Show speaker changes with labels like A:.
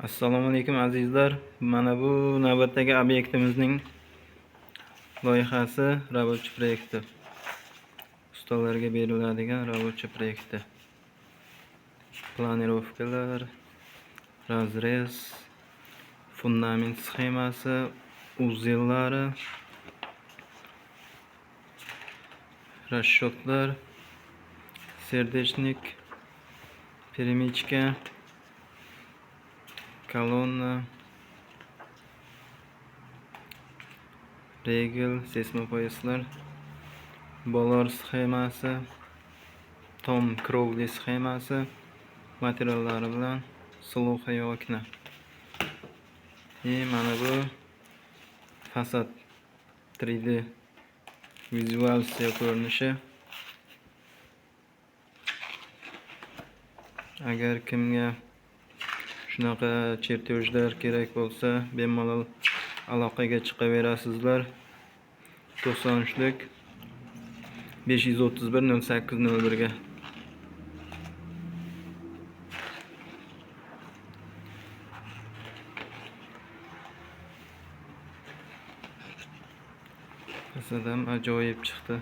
A: Assalomu alaykum azizlar. Mana bu navbatdagi obyektimizning loyihasi рабочий proyekti. Ustalarga beriladigan рабочий proyekti. Planirovkalar, razrez, fundament sxemasi, uzellari, расчетlar, serdechnik, перемычка, kolonna, regel, seysmopoyaslar, bolar sxemasi, tom krovli sxemasi, materiallari bilan suluhiy okna. Mana bu fasad 3D vizualizatsiya ko'rinishi. Agar kimga shunaqa chertyojlar kerak bo'lsa, bemalol aloqaga chiqaverasizlar. 93lik 531 0801 ga. Fasadam ajoyib chiqdi.